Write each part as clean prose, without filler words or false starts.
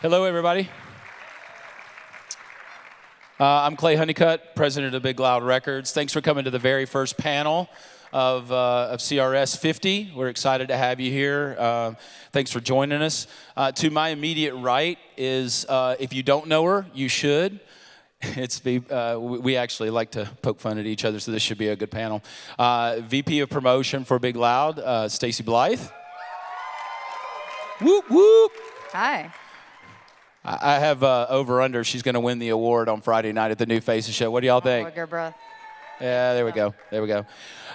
Hello, everybody. I'm Clay Hunnicutt, president of Big Loud Records. Thanks for coming to the very first panel of CRS 50. We're excited to have you here. Thanks for joining us. To my immediate right is, if you don't know her, you should. We actually like to poke fun at each other, so this should be a good panel. VP of Promotion for Big Loud, Stacy Blythe. Whoop, whoop. Hi. I have over-under. She's going to win the award on Friday night at the New Faces show. What do y'all think? Your breath. Yeah, there we go. There we go.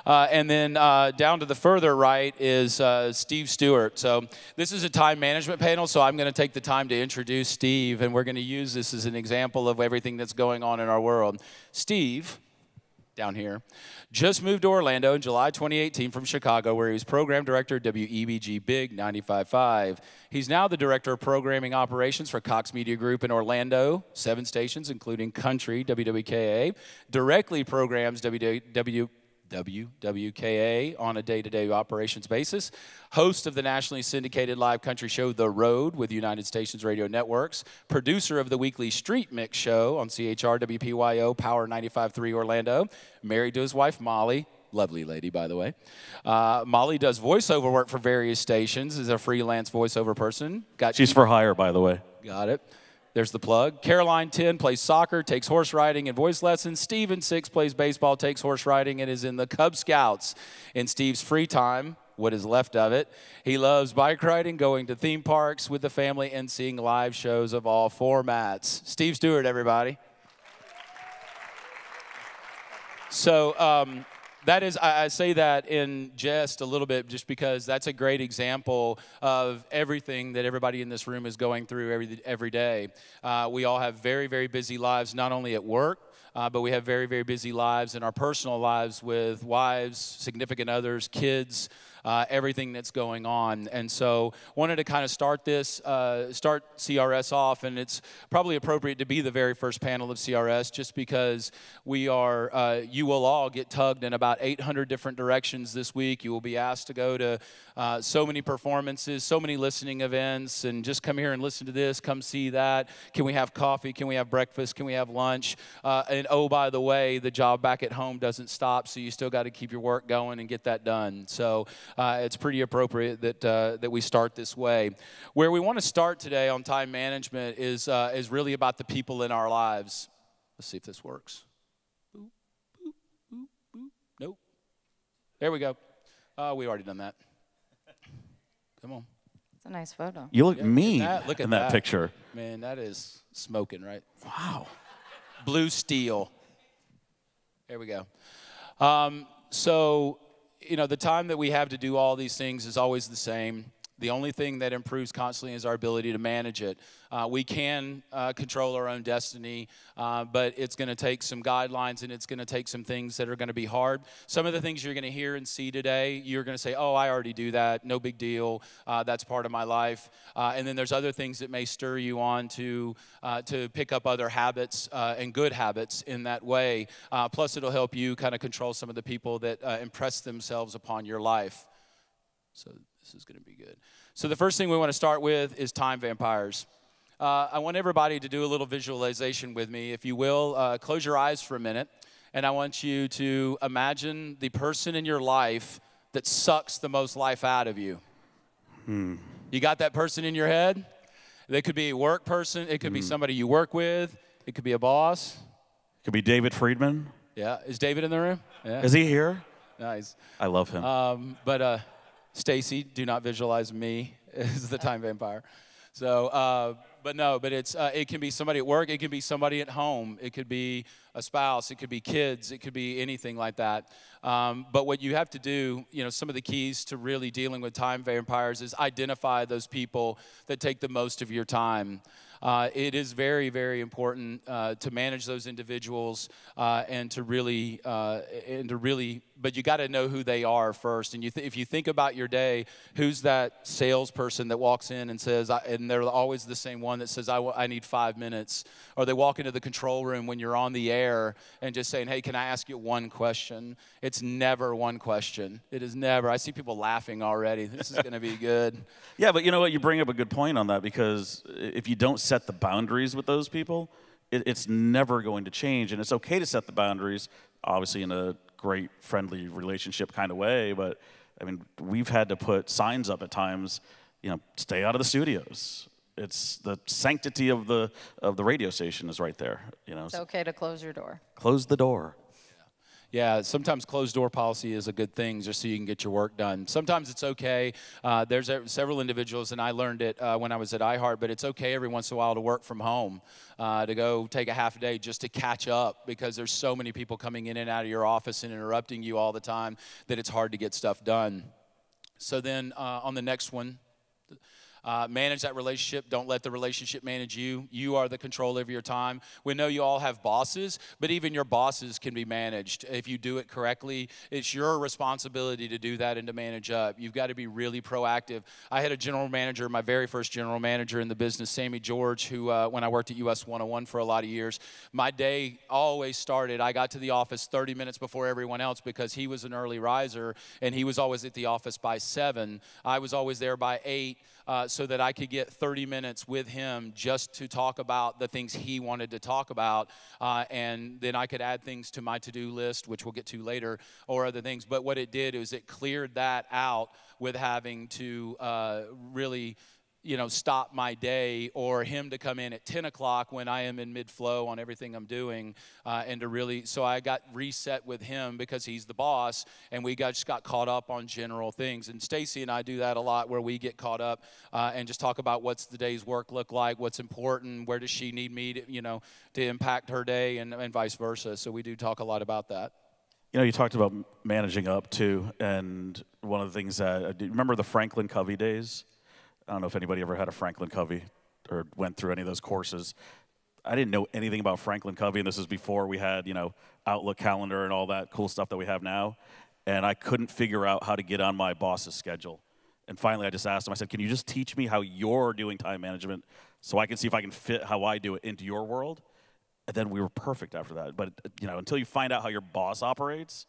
And then down to the further right is Steve Stewart. So this is a time management panel, so I'm going to take the time to introduce Steve, and we're going to use this as an example of everything that's going on in our world. Steve, down here, just moved to Orlando in July 2018 from Chicago, where he was program director at WEBG Big 95.5. He's now the director of programming operations for Cox Media Group in Orlando, 7 stations, including country, WWKA, directly programs WWKA on a day-to-day operations basis, host of the nationally syndicated live country show The Road with United Stations Radio Networks, producer of the weekly Street Mix show on CHR WPYO Power 95.3 Orlando, married to his wife Molly, lovely lady by the way. Molly does voiceover work for various stations, is a freelance voiceover person. She's for hire, by the way. Got it. There's the plug. Caroline, 10, plays soccer, takes horse riding and voice lessons. Steven, 6, plays baseball, takes horse riding, and is in the Cub Scouts. In Steve's free time, what is left of it, he loves bike riding, going to theme parks with the family, and seeing live shows of all formats. Steve Stewart, everybody. So, that is, I say that in jest a little bit just because that's a great example of everything that everybody in this room is going through every day. We all have very, very busy lives, not only at work, but we have very, very busy lives in our personal lives with wives, significant others, kids, everything that's going on. And so wanted to kind of start CRS off, and it's probably appropriate to be the very first panel of CRS just because we are, you will all get tugged in about 800 different directions this week. You will be asked to go to so many performances, so many listening events, and just come here and listen to this, come see that. Can we have coffee? Can we have breakfast? Can we have lunch? And oh, by the way, the job back at home doesn't stop, so you still got to keep your work going and get that done. So it's pretty appropriate that we start this way. Where we want to start today on time management is really about the people in our lives. Let's see if this works. Boop, boop, boop, boop. Nope. There we go. We already done that. Come on. It's a nice photo. You look mean look at in that picture. Man, that is smoking, right? Wow. Blue steel. There we go. So, you know, the time that we have to do all these things is always the same. The only thing that improves constantly is our ability to manage it. We can control our own destiny, but it's going to take some guidelines, and it's going to take some things that are going to be hard. Some of the things you're going to hear and see today, you're going to say, oh, I already do that. No big deal. That's part of my life. And then there's other things that may stir you on to pick up other habits and good habits in that way. Plus, it'll help you kind of control some of the people that impress themselves upon your life. So this is going to be good. So the first thing we want to start with is time vampires. I want everybody to do a little visualization with me. If you will, close your eyes for a minute, and I want you to imagine the person in your life that sucks the most life out of you. You got that person in your head? They could be a work person. It could be somebody you work with. It could be a boss. It could be David Friedman. Yeah. Is David in the room? Yeah. Is he here? Nice. I love him. Stacy, do not visualize me as the time vampire. So, but it's it can be somebody at work, it can be somebody at home, it could be a spouse, it could be kids, it could be anything like that. But what you have to do, you know, some of the keys to really dealing with time vampires is identify those people that take the most of your time. it is very, very important to manage those individuals and to really, but you got to know who they are first. And if you think about your day, who's that salesperson that walks in and says, and they're always the same one that says, I need 5 minutes. Or they walk into the control room when you're on the air and just saying, hey, can I ask you one question? It's never one question. It is never. I see people laughing already. This is going to be good. Yeah, but you know what? You bring up a good point on that, because if you don't set the boundaries with those people, it's never going to change. And it's okay to set the boundaries, obviously in a great, friendly relationship kind of way. But, I mean, we've had to put signs up at times, stay out of the studios. It's the sanctity of the radio station is right there. It's okay to close your door. Close the door. Yeah, sometimes closed door policy is a good thing just so you can get your work done. Sometimes it's okay. There's several individuals, and I learned it when I was at iHeart, but it's okay every once in a while to work from home, to go take a half a day just to catch up, because there's so many people coming in and out of your office and interrupting you all the time that it's hard to get stuff done. So then on the next one, manage that relationship. Don't let the relationship manage you. You are the controller of your time. We know you all have bosses, but even your bosses can be managed. If you do it correctly, it's your responsibility to do that and to manage up. You've got to be really proactive. I had a general manager, my very first general manager in the business, Sammy George, who when I worked at US 101 for a lot of years, my day always started. I got to the office 30 minutes before everyone else because he was an early riser, and he was always at the office by 7. I was always there by 8. So that I could get 30 minutes with him just to talk about the things he wanted to talk about. And then I could add things to my to-do list, which we'll get to later, or other things. But what it did is it cleared that out with having to really stop my day, or him to come in at 10 o'clock when I am in mid-flow on everything I'm doing, and to really, so I got reset with him because he's the boss, and we just got caught up on general things. And Stacy and I do that a lot, where we get caught up and just talk about what's the day's work look like, what's important, where does she need me to, to impact her day, and vice versa. So we do talk a lot about that. You talked about managing up too, and one of the things that, do you remember the Franklin Covey days? I don't know if anybody ever had a Franklin Covey or went through any of those courses. I didn't know anything about Franklin Covey, and this is before we had, Outlook calendar and all that cool stuff that we have now. And I couldn't figure out how to get on my boss's schedule. And finally, I just asked him, I said, can you just teach me how you're doing time management so I can see if I can fit how I do it into your world? And then we were perfect after that. But, until you find out how your boss operates,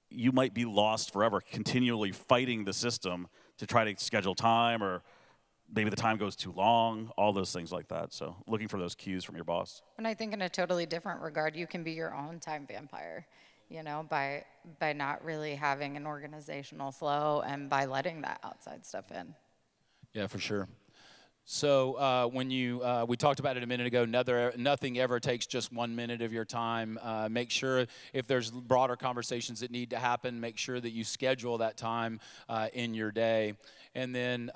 you might be lost forever, continually fighting the system to try to schedule time, or maybe the time goes too long, all those things like that. So looking for those cues from your boss. And I think in a totally different regard, you can be your own time vampire, by not really having an organizational flow and by letting that outside stuff in. Yeah, for sure. So when we talked about it a minute ago, nothing ever takes just 1 minute of your time. Make sure if there's broader conversations that need to happen, make sure that you schedule that time in your day. And then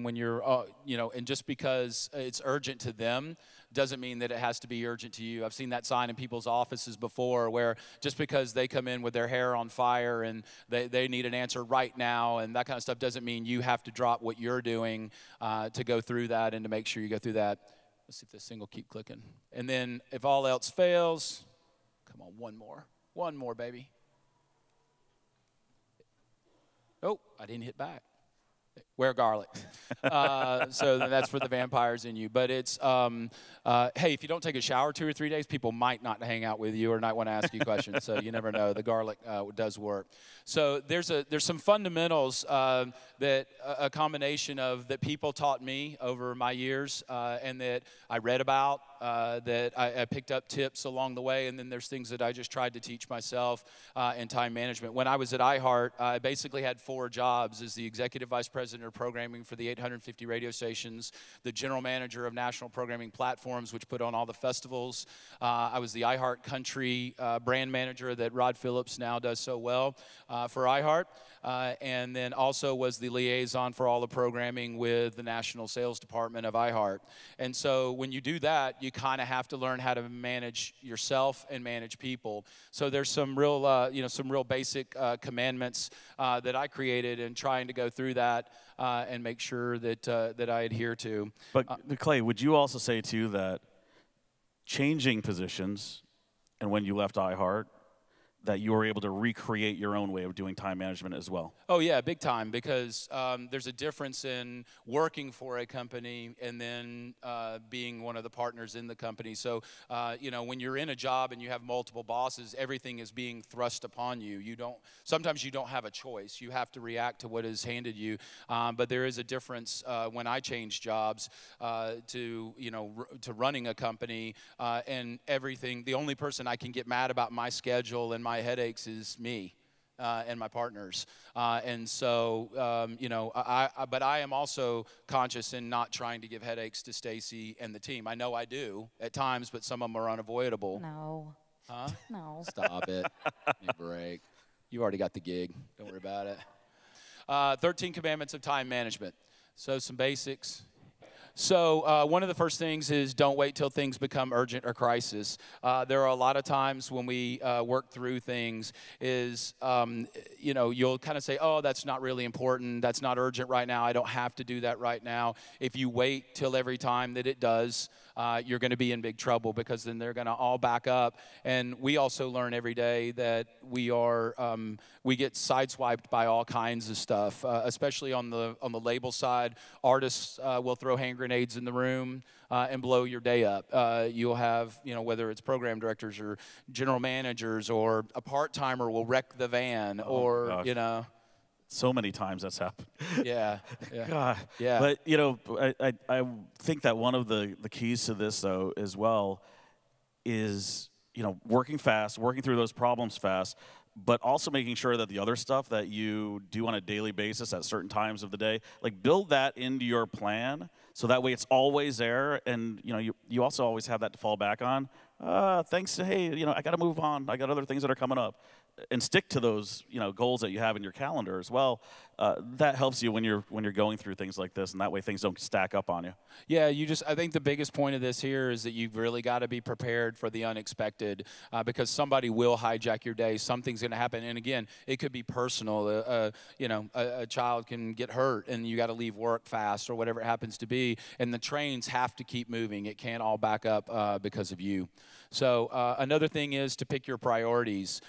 when you're, and just because it's urgent to them doesn't mean that it has to be urgent to you. I've seen that sign in people's offices before, where just because they come in with their hair on fire and they need an answer right now and that kind of stuff doesn't mean you have to drop what you're doing to go through that and to make sure you go through that. Let's see if this thing will keep clicking. And then if all else fails, come on, one more, baby. Oh, I didn't hit back. Wear garlic. So that's for the vampires in you. But it's, hey, if you don't take a shower 2 or 3 days, people might not hang out with you or not want to ask you questions. So you never know. The garlic does work. So there's some fundamentals that a combination of that people taught me over my years and that I read about, that I picked up tips along the way. And then there's things that I just tried to teach myself in time management. When I was at iHeart, I basically had 4 jobs as the executive vice president of programming for the 850 radio stations, the general manager of national programming platforms, which put on all the festivals. I was the iHeart Country brand manager that Rod Phillips now does so well for iHeart, and then also was the liaison for all the programming with the national sales department of iHeart. And so when you do that, you kind of have to learn how to manage yourself and manage people. So there's some real, some real basic commandments that I created in trying to go through that. and make sure that that I adhere to. But Clay, would you also say too that changing positions, and when you left iHeart, that you were able to recreate your own way of doing time management as well? Oh yeah, big time, because there's a difference in working for a company and then being one of the partners in the company. So, you know, when you're in a job and you have multiple bosses, everything is being thrust upon you. Sometimes you don't have a choice. You have to react to what is handed you. But there is a difference when I changed jobs to running a company and everything. The only person I can get mad about my schedule and my headaches is me. And my partners, and so but I am also conscious in not trying to give headaches to Stacy and the team. I know I do at times, but some of them are unavoidable. No. Huh? No. Stop it. Give me a break. You already got the gig. Don't worry about it. 13 Commandments of Time Management. So some basics. So one of the first things is don't wait till things become urgent or crisis. There are a lot of times when we work through things is, you'll kind of say, oh, that's not really important. That's not urgent right now. I don't have to do that right now. If you wait till every time that it does, you're going to be in big trouble, because then they're going to all back up. And we also learn every day that we get sideswiped by all kinds of stuff, especially on the label side. Artists will throw hand grenades in the room and blow your day up. You'll have, whether it's program directors or general managers, or a part-timer will wreck the van, So many times that's happened. Yeah. God. Yeah. But, I think that one of the keys to this, though, as well, is, working fast, working through those problems fast, but also making sure that the other stuff that you do on a daily basis at certain times of the day, like, build that into your plan so that way it's always there, and, you also always have that to fall back on. Thanks to, hey, I got to move on. I got other things that are coming up. And stick to those, goals that you have in your calendar as well. That helps you when you're going through things like this, and that way things don't stack up on you. Yeah, I think the biggest point of this here is that you've really got to be prepared for the unexpected, because somebody will hijack your day. Something's going to happen, and again, it could be personal. A child can get hurt, and you got to leave work fast, or whatever it happens to be. And the trains have to keep moving. It can't all back up because of you. So another thing is to pick your priorities.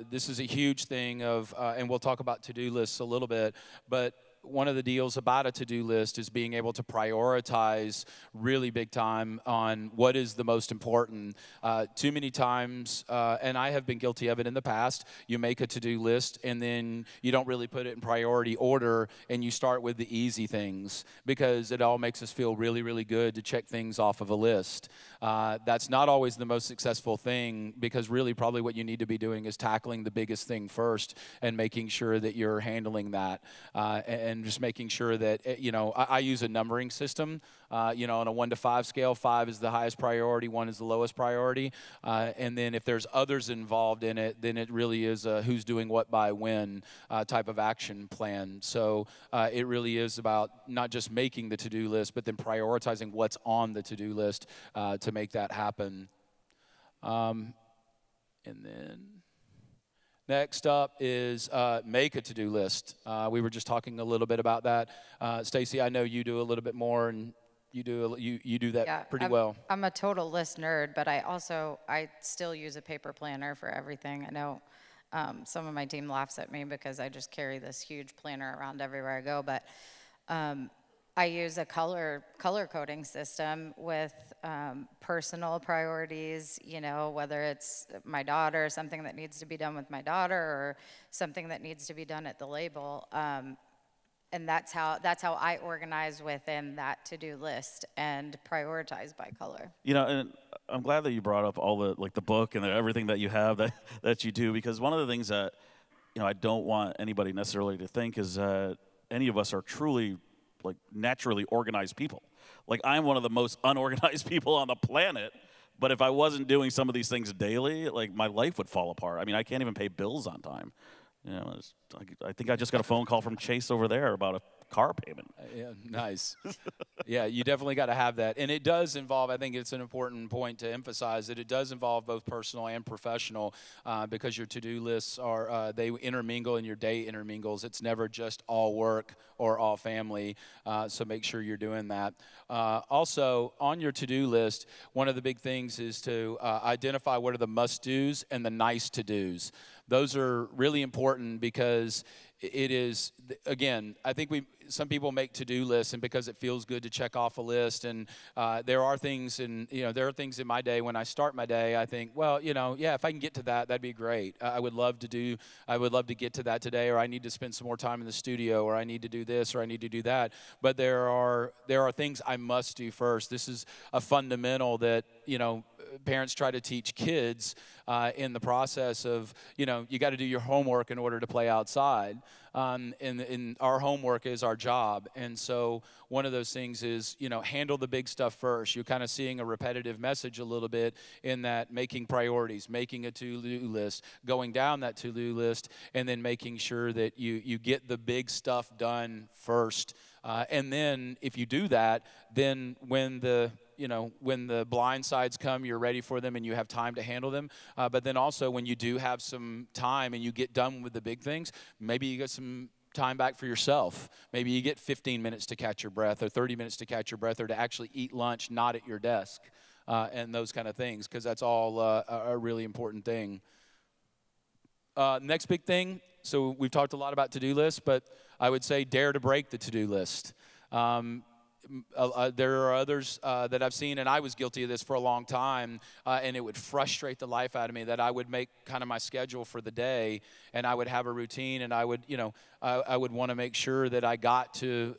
This is a huge thing and we'll talk about to-do lists a little bit, but one of the deals about a to-do list is being able to prioritize really big time on what is the most important. Too many times, and I have been guilty of it in the past, you make a to-do list and then you don't really put it in priority order, and you start with the easy things because it all makes us feel really, really good to check things off of a list. That's not always the most successful thing, because really probably what you need to be doing is tackling the biggest thing first and making sure that you're handling that. And just making sure that, I use a numbering system, on a 1 to 5 scale. 5 is the highest priority, 1 is the lowest priority. And then if there's others involved in it, then it really is a who's doing what by when type of action plan. So it really is about not just making the to-do list, but then prioritizing what's on the to-do list to make that happen. And then next up is make a to-do list. We were just talking a little bit about that. Stacy, I know you do a little bit more, and you do that pretty well. I'm a total list nerd, but I still use a paper planner for everything. I know some of my team laughs at me because I just carry this huge planner around everywhere I go, but I use a color coding system with personal priorities, whether it's my daughter, something that needs to be done with my daughter, or something that needs to be done at the label. And that's how I organize within that to-do list and prioritize by color. And I'm glad that you brought up all the book and everything that you have that you do, because one of the things that, I don't want anybody necessarily to think is that any of us are truly naturally organized people. I'm one of the most unorganized people on the planet, but if I wasn't doing some of these things daily, my life would fall apart. I mean, I can't even pay bills on time. I think I just got a phone call from Chase over there about a car payment. Yeah, nice. Yeah, you definitely got to have that. And it does involve, I think it's an important point to emphasize, that it does involve both personal and professional, because your to-do lists are, they intermingle and your day intermingles. It's never just all work or all family, so make sure you're doing that. Also, on your to-do list, one of the big things is to identify what are the must-dos and the nice-to-dos. Those are really important because it is, again, I think some people make to-do lists, and because it feels good to check off a list, and there are things in my day when I start my day, I think, well, yeah, if I can get to that, that'd be great. I would love to get to that today, or I need to spend some more time in the studio, or I need to do this, or I need to do that. But there are things I must do first. This is a fundamental that, parents try to teach kids in the process of, you got to do your homework in order to play outside. And our homework is our job. And so one of those things is, handle the big stuff first. You're kind of seeing a repetitive message a little bit in that making priorities, making a to-do list, going down that to-do list, and then making sure that you get the big stuff done first. And then if you do that, then when the blind sides come, you're ready for them and you have time to handle them. But then also when you do have some time and you get done with the big things, maybe you get some time back for yourself. Maybe you get 15 minutes to catch your breath, or 30 minutes to catch your breath, or to actually eat lunch not at your desk, and those kind of things, because that's all a really important thing. Next big thing, so we've talked a lot about to-do lists, but I would say dare to break the to-do list. There are others that I've seen, and I was guilty of this for a long time, and it would frustrate the life out of me that I would make kind of my schedule for the day, and I would have a routine, and I would, I would want to make sure that I got to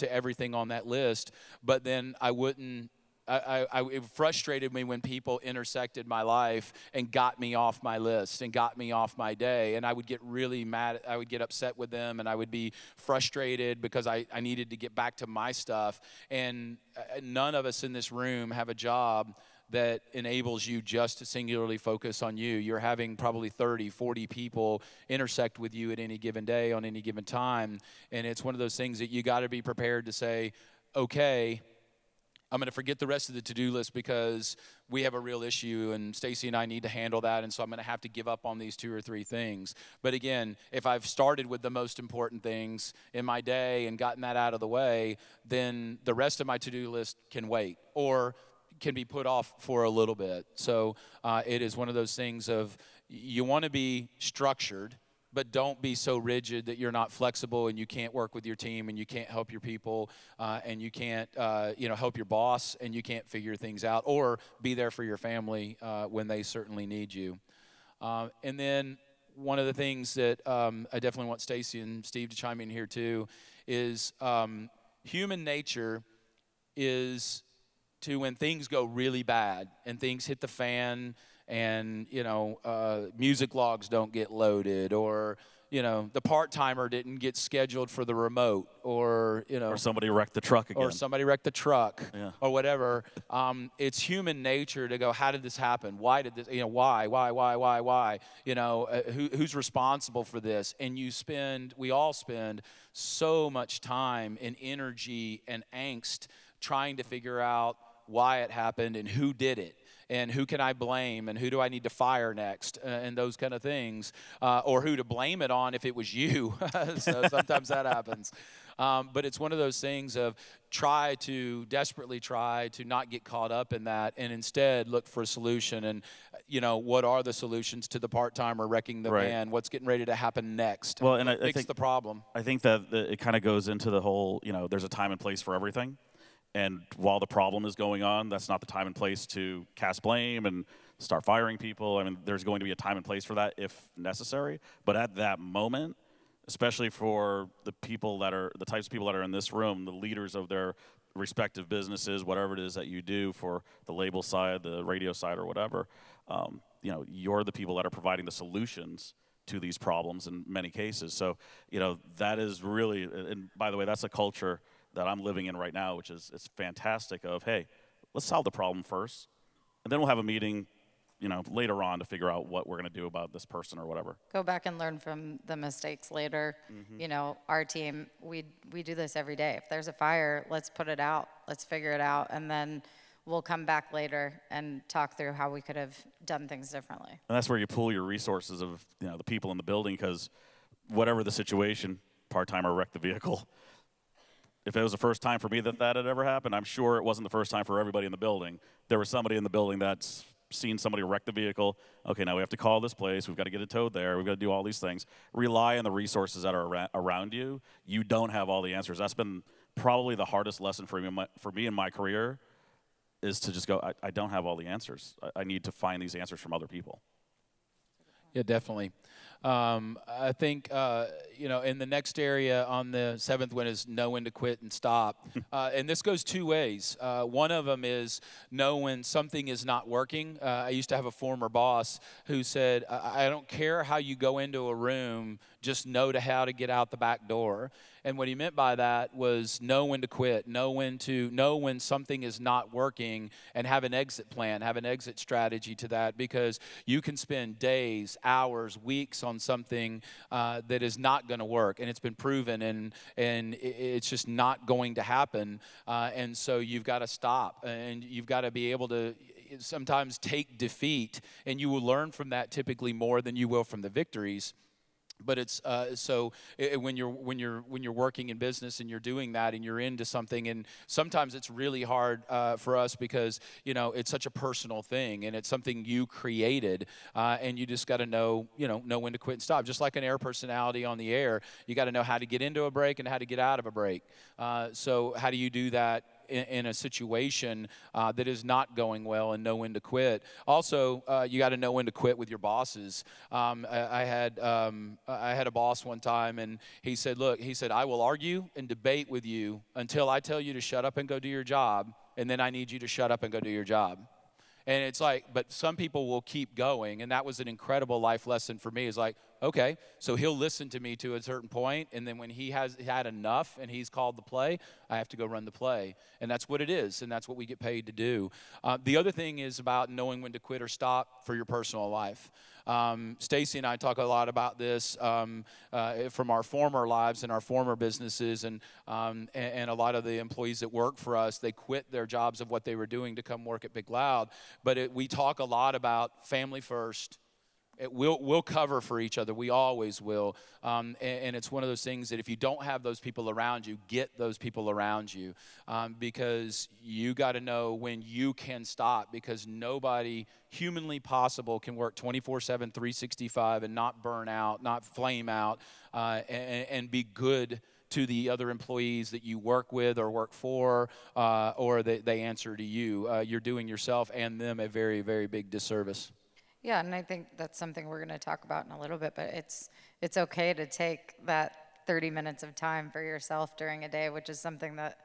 everything on that list, but then I wouldn't. It frustrated me when people intersected my life and got me off my list and got me off my day. And I would get really mad. I would get upset with them, and I would be frustrated because I needed to get back to my stuff. And none of us in this room have a job that enables you just to singularly focus on you. You're having probably 30, 40 people intersect with you at any given day on any given time. And it's one of those things that you got to be prepared to say, okay, I'm going to forget the rest of the to-do list because we have a real issue and Stacy and I need to handle that, and so I'm going to have to give up on these 2 or 3 things. But again, if I've started with the most important things in my day and gotten that out of the way, then the rest of my to-do list can wait or can be put off for a little bit. So it is one of those things of you want to be structured, but don't be so rigid that you're not flexible and you can't work with your team and you can't help your people and you can't help your boss and you can't figure things out or be there for your family when they certainly need you. And then one of the things that I definitely want Stacy and Steve to chime in here too is human nature is to, when things go really bad and things hit the fan and, music logs don't get loaded, or, the part-timer didn't get scheduled for the remote, or, Or somebody wrecked the truck again. Or somebody wrecked the truck, Yeah. or whatever. It's human nature to go, how did this happen? Why did this, why? Who's responsible for this? And we all spend so much time and energy and angst trying to figure out why it happened and who did it. And who can I blame, and who do I need to fire next, and those kind of things, or who to blame it on if it was you. So sometimes that happens. But it's one of those things of desperately try to not get caught up in that, and instead look for a solution. And, what are the solutions to the part-timer wrecking the van? What's getting ready to happen next? Well, and I fix think the problem. I think that it kind of goes into the whole, there's a time and place for everything. And while the problem is going on, that's not the time and place to cast blame and start firing people. I mean, there's going to be a time and place for that if necessary. But at that moment, especially for the types of people that are in this room, the leaders of their respective businesses, whatever it is that you do for the label side, the radio side, or whatever, you're the people that are providing the solutions to these problems in many cases. So, that is really, and by the way, that's a culture that I'm living in right now, which is it's fantastic of, hey, let's solve the problem first, and then we'll have a meeting later on to figure out what we're going to do about this person or whatever. Go back and learn from the mistakes later. Our team, we do this every day. If there's a fire, let's put it out. Let's figure it out. And then we'll come back later and talk through how we could have done things differently. And that's where you pull your resources of, the people in the building, because whatever the situation, part-timer wrecked the vehicle. If it was the first time for me that had ever happened, I'm sure it wasn't the first time for everybody in the building. There was somebody in the building that's seen somebody wreck the vehicle. Okay, now we have to call this place. We've got to get it towed there. We've got to do all these things. Rely on the resources that are around you. You don't have all the answers. That's been probably the hardest lesson for me in my career, is to just go, I don't have all the answers. I need to find these answers from other people. Yeah, definitely. I think, in the next area on the 7th one is know when to quit and stop. And this goes two ways. One of them is know when something is not working. I used to have a former boss who said, I don't care how you go into a room, just know how to get out the back door. And what he meant by that was know when to quit, know when something is not working, and have an exit plan, have an exit strategy to that, because you can spend days, hours, weeks on something that is not going to work, and it's been proven, and it's just not going to happen. And so you've got to stop, and you've got to be able to sometimes take defeat, and you will learn from that typically more than you will from the victories. But it's when you're working in business and you're doing that and you're into something, and sometimes it's really hard for us because it's such a personal thing and it's something you created, and you just got to know when to quit and stop. Just like an air personality on the air, you got to know how to get into a break and how to get out of a break. So how do you do that in a situation that is not going well, and know when to quit? Also, you got to know when to quit with your bosses. I had a boss one time, and he said, look, I will argue and debate with you until I tell you to shut up and go do your job, and then I need you to shut up and go do your job. And it's like, but some people will keep going, and that was an incredible life lesson for me. It's like, okay, so he'll listen to me to a certain point, and then when he has had enough and he's called the play, I have to go run the play. And that's what it is, and that's what we get paid to do. The other thing is about knowing when to quit or stop for your personal life. Stacy and I talk a lot about this from our former lives and our former businesses, and a lot of the employees that work for us, they quit their jobs of what they were doing to come work at Big Loud. But we talk a lot about family first. We'll cover for each other. We always will. And it's one of those things that if you don't have those people around you, get those people around you, because you got to know when you can stop, because nobody humanly possible can work 24/7, 365 and not burn out, not flame out, and be good to the other employees that you work with or work for, or they answer to you. You're doing yourself and them a very, very big disservice. Yeah, and I think that's something we're going to talk about in a little bit, but it's okay to take that 30 minutes of time for yourself during a day, which is something that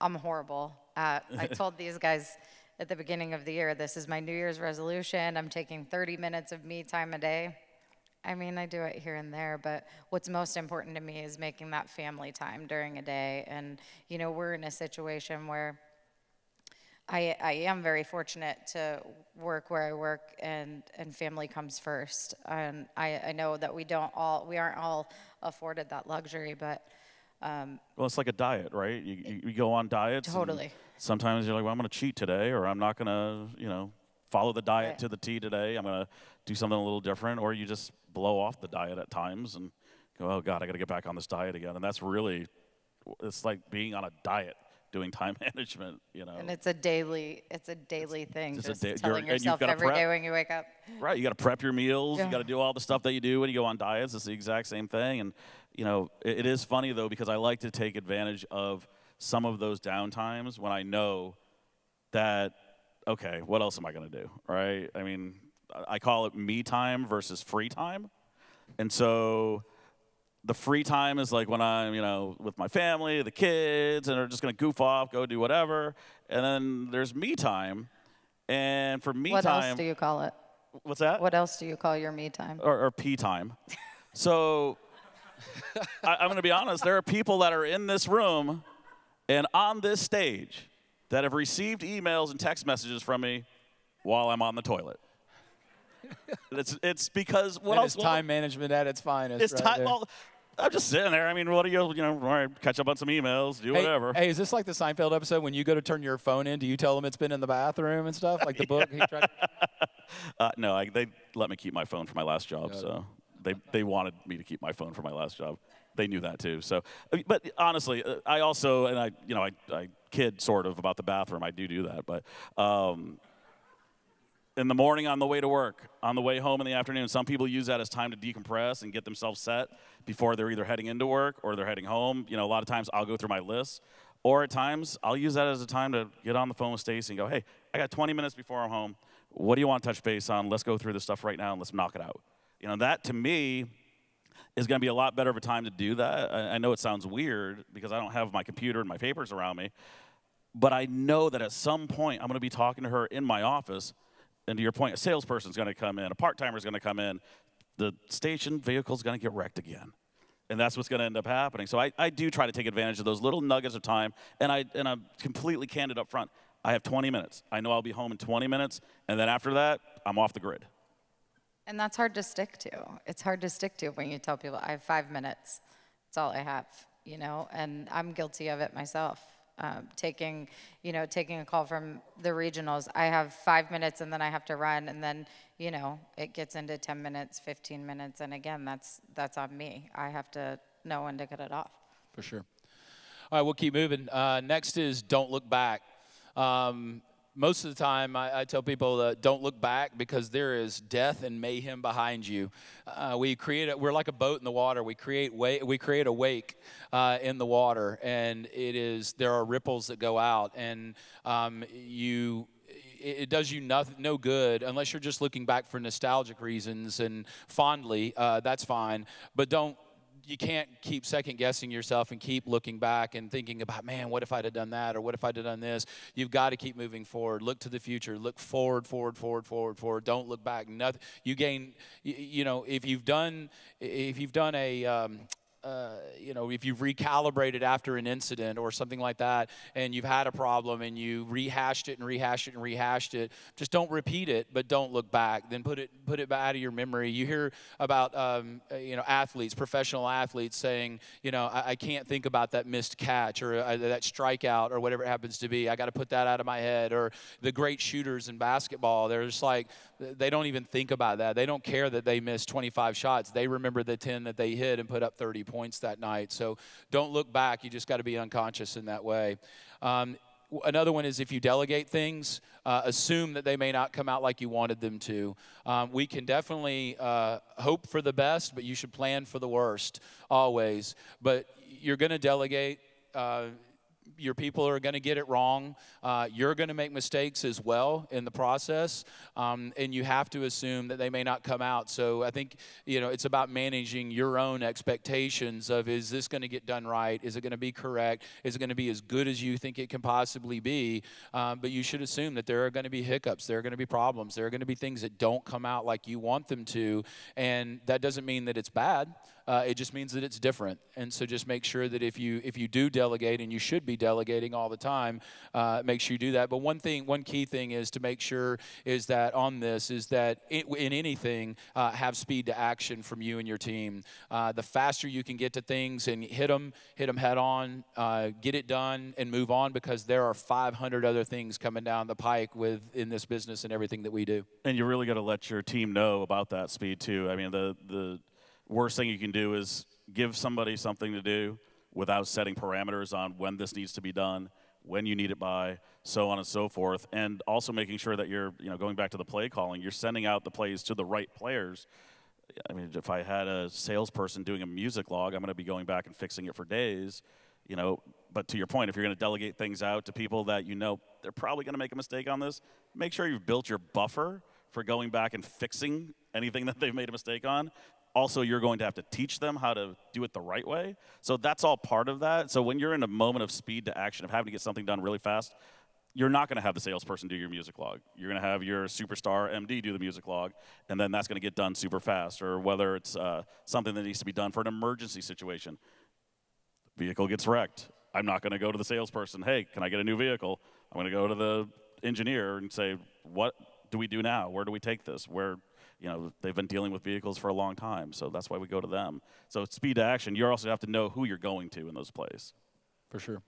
I'm horrible at. I told these guys at the beginning of the year, this is my New Year's resolution. I'm taking 30 minutes of me time a day. I mean, I do it here and there, but what's most important to me is making that family time during a day. And, we're in a situation where I am very fortunate to work where I work, and family comes first. And I know that we aren't all afforded that luxury, but well, it's like a diet, right? You go on diets. Totally. Sometimes you're like, well, I'm going to cheat today, or I'm not going to, follow the diet to the T today. I'm going to do something a little different, or you just blow off the diet at times and go, oh God, I got to get back on this diet again. And it's like being on a diet, doing time management, And it's a daily thing. It's just telling yourself every day when you wake up. Right, you got to prep your meals. Yeah. You got to do all the stuff that you do when you go on diets. It's the exact same thing. And it is funny though, because I like to take advantage of some of those downtimes when I know that, okay, what else am I going to do, right? I mean, I call it me time versus free time. And so the free time is like when I'm, with my family, the kids, and they're just going to goof off, go do whatever. And then there's me time. And for me time... What else do you call it? What's that? What else do you call your me time? Or pee time. So I'm going to be honest. There are people that are in this room and on this stage that have received emails and text messages from me while I'm on the toilet. It's because what And else? it's time management at its finest. It's right time. there. Well, I'm just sitting there. I mean, what do you know? All right, catch up on some emails, do whatever. Hey, is this like the Seinfeld episode when you go to turn your phone in? Do you tell them it's been in the bathroom and stuff, like the book? He tried No, they let me keep my phone for my last job, so they wanted me to keep my phone for my last job. They knew that too. So, but honestly, I also and I kid sort of about the bathroom. I do that, but. In the morning on the way to work, on the way home in the afternoon, some people use that as time to decompress and get themselves set before they're either heading into work or they're heading home. You know, a lot of times I'll go through my list, or at times I'll use that as a time to get on the phone with Stacy and go, hey, I got 20 minutes before I'm home. What do you want to touch base on? Let's go through this stuff right now and let's knock it out. You know, that to me is going to be a lot better of a time to do that. I know it sounds weird because I don't have my computer and my papers around me, but I know that at some point I'm going to be talking to her in my office. And to your point, a salesperson's going to come in, a part-timer's going to come in, the station vehicle's going to get wrecked again. And that's what's going to end up happening. So I do try to take advantage of those little nuggets of time, and I'm completely candid up front. I have 20 minutes. I know I'll be home in 20 minutes, and then after that, I'm off the grid. And that's hard to stick to. It's hard to stick to when you tell people, I have 5 minutes. That's all I have, you know, and I'm guilty of it myself. Taking a call from the regionals, I have 5 minutes and then I have to run, and then, you know, it gets into 10 minutes, 15 minutes, and again, that's on me. I have to know when to cut it off. For sure. All right, we'll keep moving. Next is don't look back. Most of the time, I tell people don't look back because there is death and mayhem behind you. We're like a boat in the water. We create a wake in the water, and there are ripples that go out, and it does you no good unless you're just looking back for nostalgic reasons and fondly. That's fine, but you can't keep second guessing yourself and keep looking back and thinking about, man, what if I'd have done that, or what if I'd have done this? You've got to keep moving forward. Look to the future. Look forward. Don't look back. Nothing. You gain. You know, if you've done a if you've recalibrated after an incident or something like that, and you've had a problem and you rehashed it, just don't repeat it, but don't look back. Then put it out of your memory. You hear about athletes, professional athletes saying, I can't think about that missed catch or that strikeout or whatever it happens to be. I got to put that out of my head. Or the great shooters in basketball, they're just like, they don't even think about that. They don't care that they missed 25 shots. They remember the 10 that they hit and put up 30 points that night. So don't look back. You just got to be unconscious in that way. Another one is if you delegate things, assume that they may not come out like you wanted them to. We can definitely hope for the best, but you should plan for the worst always. But you're going to delegate. Your people are going to get it wrong. You're going to make mistakes as well in the process, and you have to assume that they may not come out. So I think, it's about managing your own expectations of, is this going to get done right? Is it going to be correct? Is it going to be as good as you think it can possibly be? But you should assume that there are going to be hiccups. There are going to be problems. There are going to be things that don't come out like you want them to, and that doesn't mean that it's bad. It just means that it's different. And so just make sure that if you do delegate, and you should be delegating all the time, make sure you do that. But one key thing is to make sure is that in anything, have speed to action from you and your team. The faster you can get to things and hit them head on, get it done and move on, because there are 500 other things coming down the pike in this business and everything that we do. And you really got to let your team know about that speed too. I mean, the worst thing you can do is give somebody something to do without setting parameters on when this needs to be done, when you need it by, so on and so forth. And also making sure that you're, going back to the play calling, you're sending out the plays to the right players. I mean, if I had a salesperson doing a music log, I'm going to be going back and fixing it for days, But to your point, if you're going to delegate things out to people that they're probably going to make a mistake on this, make sure you've built your buffer for going back and fixing anything that they've made a mistake on. Also, you're going to have to teach them how to do it the right way. So that's all part of that. So when you're in a moment of speed to action, of having to get something done really fast, you're not going to have the salesperson do your music log. You're going to have your superstar MD do the music log, and then that's going to get done super fast. Or whether it's something that needs to be done for an emergency situation. Vehicle gets wrecked. I'm not going to go to the salesperson, hey, can I get a new vehicle? I'm going to go to the engineer and say, what do we do now? Where do we take this? Where, You know, they've been dealing with vehicles for a long time, so that's why we go to them. So speed to action, you also have to know who you're going to in those plays. For sure.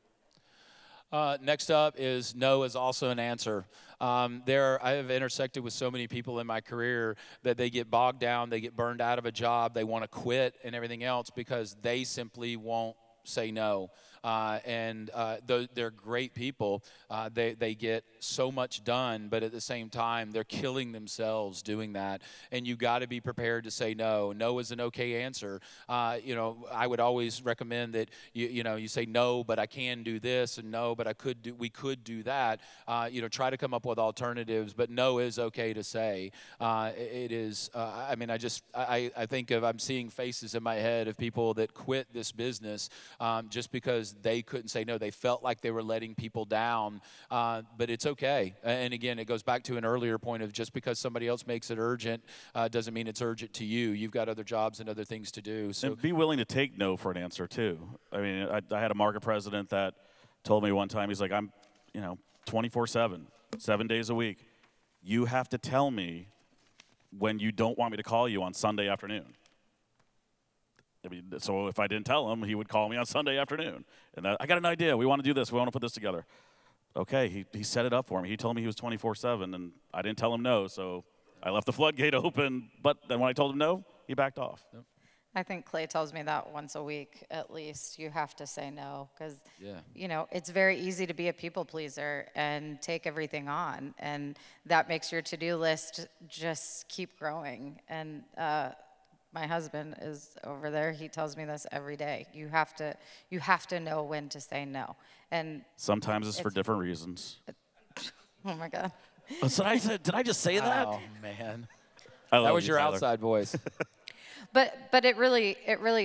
Next up is no is also an answer. I have intersected with so many people in my career that they get bogged down, they get burned out of a job, they want to quit and everything else because they simply won't say no. They're great people. They get so much done, but at the same time, they're killing themselves doing that. And you got to be prepared to say no. No is an okay answer. I would always recommend that you say no, but I can do this, and no, but we could do that. Try to come up with alternatives, but no is okay to say. It is. I think I'm seeing faces in my head of people that quit this business just because they couldn't say no. They felt like they were letting people down, but it's okay. And again, it goes back to an earlier point of just because somebody else makes it urgent doesn't mean it's urgent to you. You've got other jobs and other things to do. So and be willing to take no for an answer too. I mean, I had a market president that told me one time, he's like, I'm 24/7, 7 days a week. You have to tell me when you don't want me to call you on Sunday afternoon. I mean, so if I didn't tell him, he would call me on Sunday afternoon. And I got an idea. We want to do this. We want to put this together. Okay, he set it up for me. He told me he was 24/7, and I didn't tell him no, so I left the floodgate open. But then when I told him no, he backed off. Yep. I think Clay tells me that once a week at least. You have to say no because, it's very easy to be a people pleaser and take everything on. And that makes your to-do list just keep growing. And my husband is over there. He tells me this every day. You have to know when to say no. And sometimes it's for different reasons. Oh my God. Did I just say that? Oh man. That was your Tyler. outside voice. But it really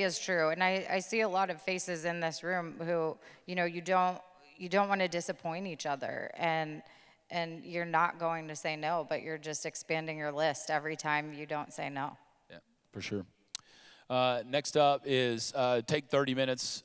is true. And I see a lot of faces in this room who, you don't want to disappoint each other, and you're not going to say no, but you're just expanding your list every time you don't say no. For sure. Next up is take 30 minutes,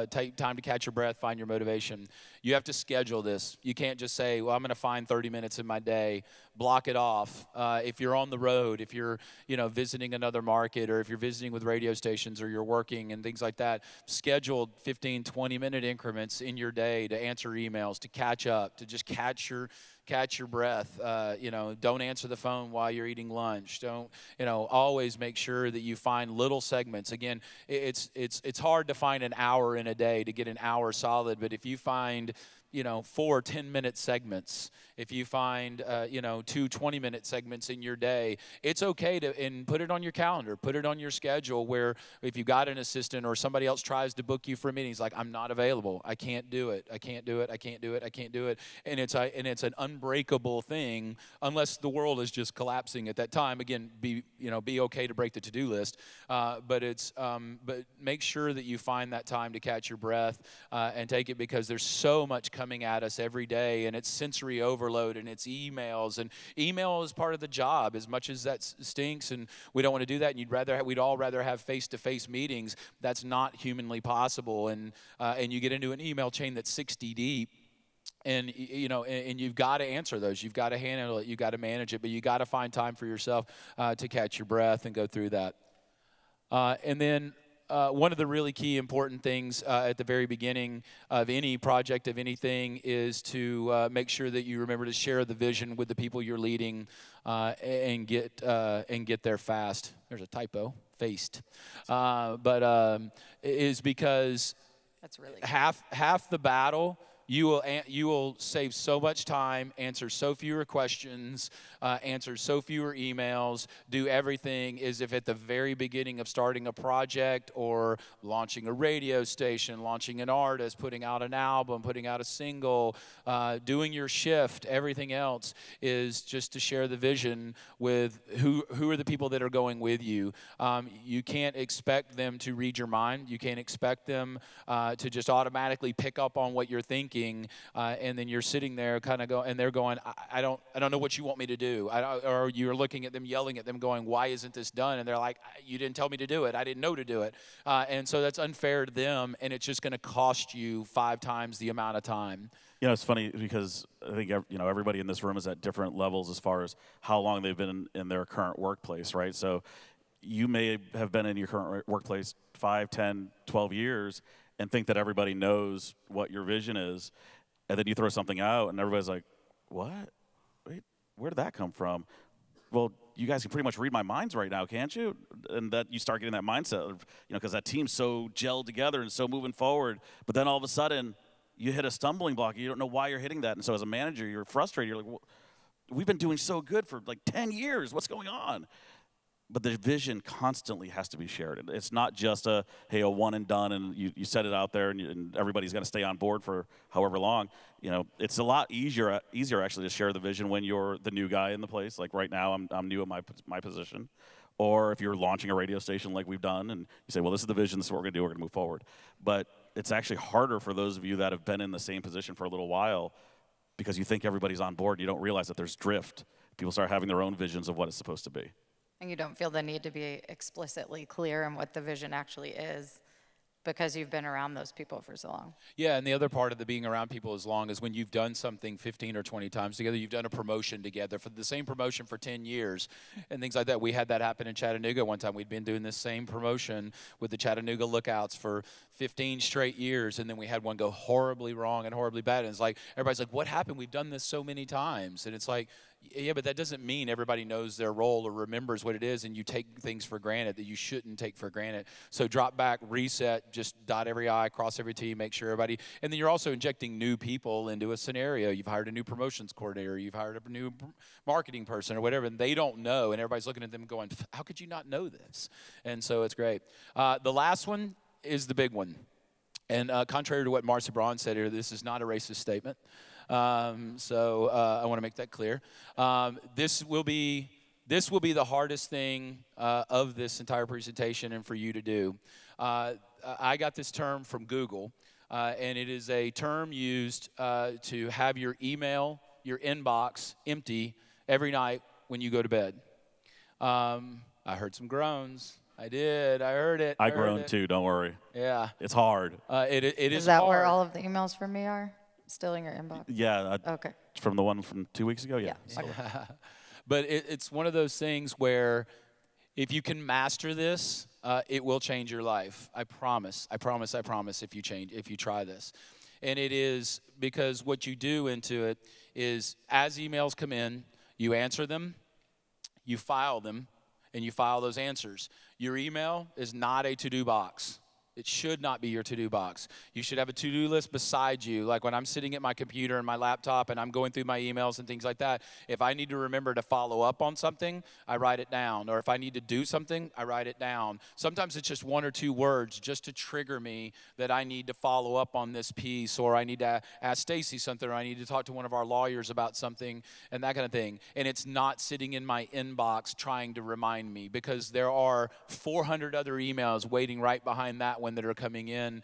take time to catch your breath, find your motivation. You have to schedule this. You can't just say, well, I'm going to find 30 minutes in my day, block it off. If you're on the road, if you're visiting another market, or if you're visiting with radio stations, or you're working and things like that, schedule 15, 20-minute increments in your day to answer emails, to catch up, to just catch your breath. Don't answer the phone while you're eating lunch. Don't, always make sure that you find little segments. Again, it's hard to find an hour in a day to get an hour solid, but if you find 4 10-minute segments, if you find 2 20-minute segments in your day, it's okay and put it on your calendar, put it on your schedule, where if you got an assistant or somebody else tries to book you for a meeting, he's like, I'm not available, I can't do it, I can't do it, I can't do it, I can't do it. And it's an unbreakable thing unless the world is just collapsing at that time. Again, be okay to break the to-do list, but make sure that you find that time to catch your breath and take it, because there's so much coming at us every day, and it's sensory overload, and it's emails, and email is part of the job. As much as that stinks and we don't want to do that, and we'd all rather have face-to-face meetings, that's not humanly possible. And you get into an email chain that's 60 deep, and you've got to answer those, you've got to handle it, you've got to manage it, but you got to find time for yourself to catch your breath and go through that. And then one of the really key important things at the very beginning of any project, of anything, is to make sure that you remember to share the vision with the people you're leading and get there fast. There's a typo, faced. But is because that's really half the battle. You will save so much time, answer so fewer questions, answer so fewer emails, do everything as if at the very beginning of starting a project or launching a radio station, launching an artist, putting out an album, putting out a single, doing your shift. Everything else is just to share the vision with who are the people that are going with you. You can't expect them to read your mind. You can't expect them to just automatically pick up on what you're thinking. thinking, and then you're sitting there kind of and they're going, I don't know what you want me to do. Or you're looking at them, yelling at them, going, why isn't this done? And they're like, you didn't tell me to do it. I didn't know to do it. And so that's unfair to them, and it's just going to cost you 5 times the amount of time. You know, it's funny because I think everybody in this room is at different levels as far as how long they've been in their current workplace, right? So you may have been in your current workplace 5, 10, 12 years and think that everybody knows what your vision is, and then you throw something out and everybody's like, what? Wait, where did that come from? Well, you guys can pretty much read my minds right now, can't you? And that you start getting that mindset of, because that team's so gelled together and so moving forward, but then all of a sudden you hit a stumbling block. You don't know why you're hitting that. And so as a manager, you're frustrated. You're like, well, we've been doing so good for like 10 years. What's going on? But the vision constantly has to be shared. It's not just a one and done, and you set it out there, and everybody's going to stay on board for however long. It's a lot easier actually to share the vision when you're the new guy in the place. Like right now, I'm new at my position. Or if you're launching a radio station like we've done, and you say, well, this is the vision, this is what we're going to do, we're going to move forward. But it's actually harder for those of you that have been in the same position for a little while because you think everybody's on board, and you don't realize that there's drift. People start having their own visions of what it's supposed to be. And you don't feel the need to be explicitly clear on what the vision actually is because you've been around those people for so long. Yeah, and the other part of the being around people as long is when you've done something 15 or 20 times together, you've done a promotion together for the same promotion for 10 years and things like that. We had that happen in Chattanooga one time. We'd been doing this same promotion with the Chattanooga Lookouts for 15 straight years, and then we had one go horribly wrong and horribly bad. And it's like, everybody's like, what happened? We've done this so many times. And it's like, yeah, but that doesn't mean everybody knows their role or remembers what it is, and you take things for granted that you shouldn't take for granted. So drop back, reset, just dot every I, cross every T, make sure everybody. And then you're also injecting new people into a scenario. You've hired a new promotions coordinator, you've hired a new marketing person or whatever, and they don't know, and everybody's looking at them going, how could you not know this? And so it's great. The last one is the big one. And contrary to what Marcia Braun said here, this is not a racist statement. So I want to make that clear. This will be the hardest thing of this entire presentation and for you to do. I got this term from Google, and it is a term used to have your email, your inbox empty every night when you go to bed. I heard some groans. I did. I heard it. I groaned too. Don't worry. Yeah. It's hard. It is Is that hard. where all of the emails from me are? Still in your inbox? Yeah. Okay. From the one from 2 weeks ago? Yeah. But it's one of those things where if you can master this, it will change your life. I promise. I promise. I promise if you try this. And it is because what you do into it is as emails come in, you answer them, you file them, and you file those answers. Your email is not a to-do box. It should not be your to-do box. You should have a to-do list beside you. Like when I'm sitting at my computer and my laptop and I'm going through my emails and things like that, if I need to remember to follow up on something, I write it down. Or if I need to do something, I write it down. Sometimes it's just 1 or 2 words just to trigger me that I need to follow up on this piece, or I need to ask Stacy something, or I need to talk to one of our lawyers about something, and that kind of thing. And it's not sitting in my inbox trying to remind me, because there are 400 other emails waiting right behind that one that are coming in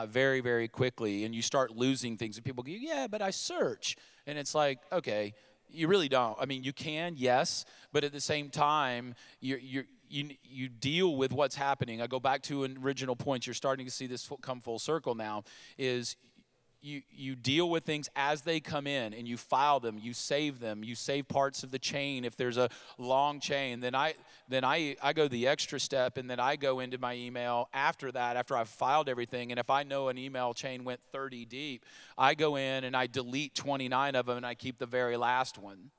very, very quickly, and you start losing things, and people go, yeah, but I search. And it's like, okay, you really don't. I mean, you can, yes, but at the same time, you deal with what's happening. I go back to an original point. You're starting to see this come full circle now, is you deal with things as they come in, and you file them, you save parts of the chain. If there's a long chain, then I go the extra step, and then I go into my email after that, after I've filed everything. And if I know an email chain went 30 deep, I go in and I delete 29 of them, and I keep the very last one.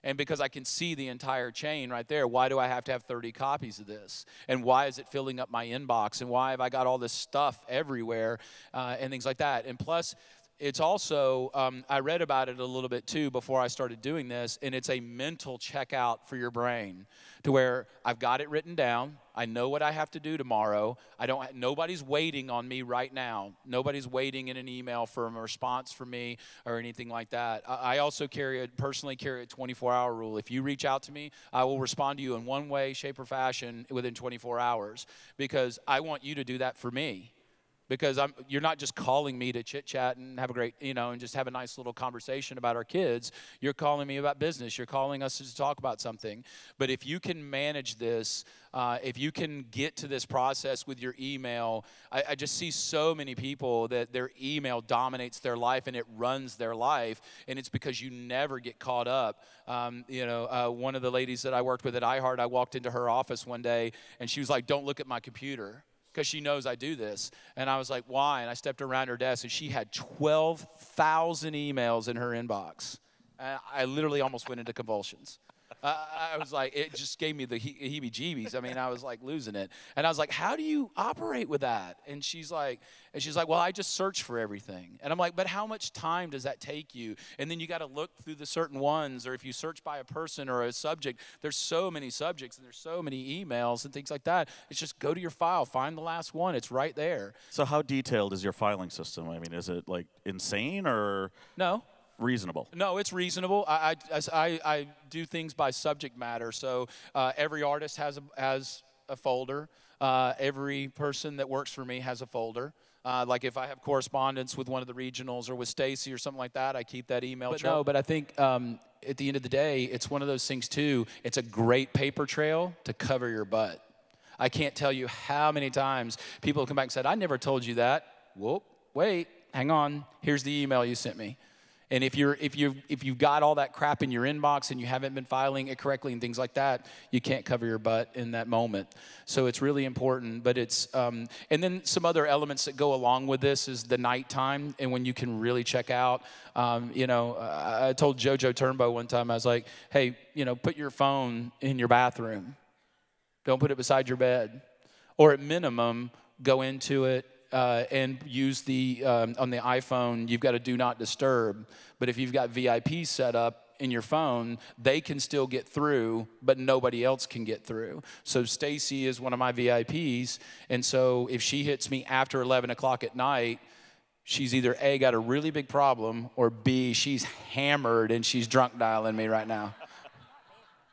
And because I can see the entire chain right there, why do I have to have 30 copies of this? And why is it filling up my inbox? And why have I got all this stuff everywhere and things like that? And plus, it's also, I read about it a little bit too before I started doing this, and it's a mental checkout for your brain, to where I've got it written down. I know what I have to do tomorrow. Nobody's waiting on me right now. Nobody's waiting in an email for a response from me or anything like that. I also personally carry a 24-hour rule. If you reach out to me, I will respond to you in one way, shape, or fashion within 24 hours, because I want you to do that for me. because you're not just calling me to chit chat and have a great, and just have a nice little conversation about our kids. You're calling me about business. You're calling us to talk about something. But if you can manage this, if you can get to this process with your email, I just see so many people that their email dominates their life and it runs their life, and it's because you never get caught up. One of the ladies that I worked with at iHeart, I walked into her office one day, and she was like, "Don't look at my computer," because she knows I do this. And I was like, "Why?" And I stepped around her desk, and she had 12,000 emails in her inbox. I literally almost went into convulsions. I was like, it just gave me the heebie-jeebies. I mean, I was like losing it. And I was like, "How do you operate with that?" And she's like, "Well, I just search for everything." And I'm like, "But how much time does that take you?" And then you got to look through the certain ones, or if you search by a person or a subject, there's so many subjects and there's so many emails and things like that. It's just go to your file, find the last one. It's right there. So how detailed is your filing system? I mean, is it like insane or? No. Reasonable? No, it's reasonable. I do things by subject matter. So every artist has a folder. Every person that works for me has a folder. Like if I have correspondence with one of the regionals or with Stacy or something like that, I keep that email trail. No, but I think at the end of the day, it's one of those things too. It's a great paper trail to cover your butt. I can't tell you how many times people have come back and said, "I never told you that." Whoop, wait, hang on. Here's the email you sent me. And if you've got all that crap in your inbox and you haven't been filing it correctly and things like that, you can't cover your butt in that moment. So it's really important. But it's and then some other elements that go along with this is the nighttime and when you can really check out. I told JoJo Turnbow one time, I was like, "Hey, put your phone in your bathroom. Don't put it beside your bed, or at minimum, go into it." And use on the iPhone, you've got a do not disturb. But if you've got VIP set up in your phone, they can still get through, but nobody else can get through. So Stacy is one of my VIPs, and so if she hits me after 11 o'clock at night, she's either A, got a really big problem, or B, she's hammered and she's drunk dialing me right now.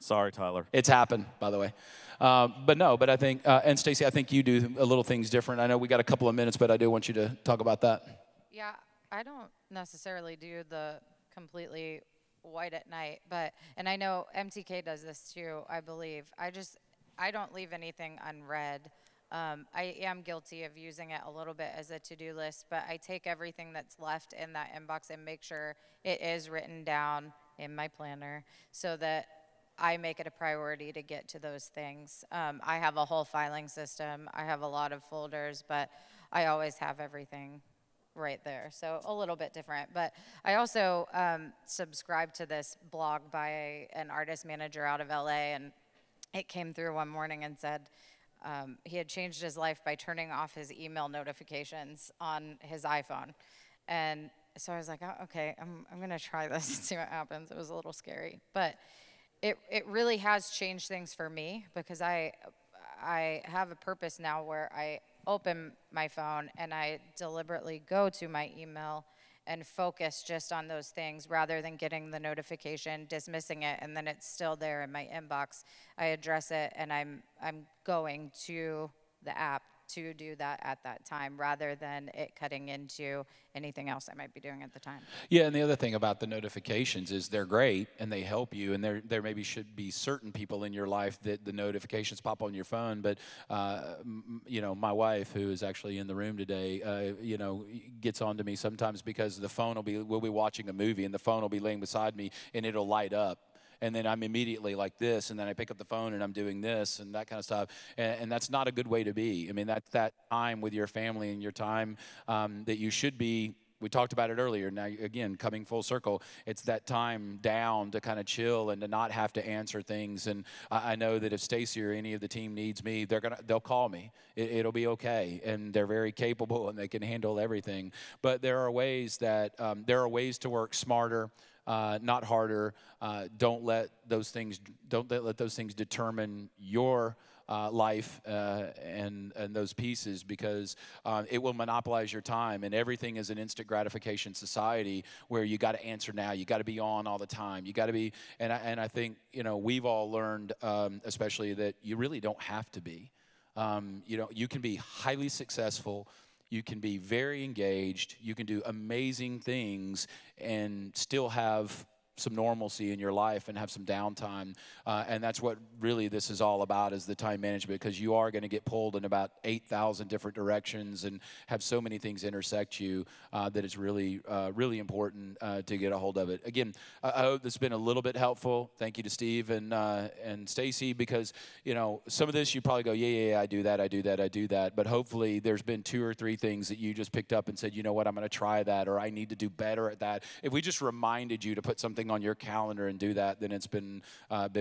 Sorry, Tyler. It's happened, by the way. But I think, and Stacy, I think you do a little things different. I know we got a couple of minutes, but I do want you to talk about that. Yeah, I don't necessarily do the completely white at night, and I know MTK does this too, I believe. I don't leave anything unread. I am guilty of using it a little bit as a to-do list, but I take everything that's left in that inbox and make sure it is written down in my planner so that I make it a priority to get to those things. I have a whole filing system. I have a lot of folders, but I always have everything right there. So a little bit different. But I also subscribe to this blog by an artist manager out of LA, and it came through one morning and said he had changed his life by turning off his email notifications on his iPhone. And so I was like, "Oh, okay, I'm going to try this and see what happens." It was a little scary. But it really has changed things for me because I have a purpose now where I open my phone and I deliberately go to my email and focus just on those things rather than getting the notification, dismissing it, and then it's still there in my inbox. I address it and I'm going to the app to do that at that time rather than it cutting into anything else I might be doing at the time. Yeah, and the other thing about the notifications is they're great and they help you, and there maybe should be certain people in your life that the notifications pop on your phone, but my wife, who is actually in the room today, gets on to me sometimes because we'll be watching a movie and the phone will be laying beside me and it'll light up. And then I'm immediately like this, and then I pick up the phone and I'm doing this and that kind of stuff. And that's not a good way to be. I mean, that's that time with your family and your time that you should be. We talked about it earlier. Now, again, coming full circle, it's that time down to kind of chill and to not have to answer things. And I know that if Stacy or any of the team needs me, they'll call me. It'll be okay. And they're very capable and they can handle everything. But there are ways to work smarter. Not harder. Don't let those things determine your life and those pieces, because it will monopolize your time, and everything is an instant gratification society where you got to answer now. You got to be on all the time. You got to be, and I think we've all learned, especially that you really don't have to be. You can be highly successful. You can be very engaged. You can do amazing things and still have some normalcy in your life and have some downtime. And that's what really this is all about, is the time management, because you are going to get pulled in about 8,000 different directions and have so many things intersect you that it's really, really important to get a hold of it. Again, I hope this has been a little bit helpful. Thank you to Steve and Stacy, because, you know, some of this you probably go, yeah, I do that, I do that, I do that. But hopefully there's been 2 or 3 things that you just picked up and said, you know what, I'm going to try that, or I need to do better at that. If we just reminded you to put something on your calendar and do that, then it's been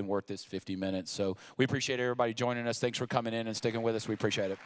worth this 50 minutes. So we appreciate everybody joining us. Thanks for coming in and sticking with us. We appreciate it.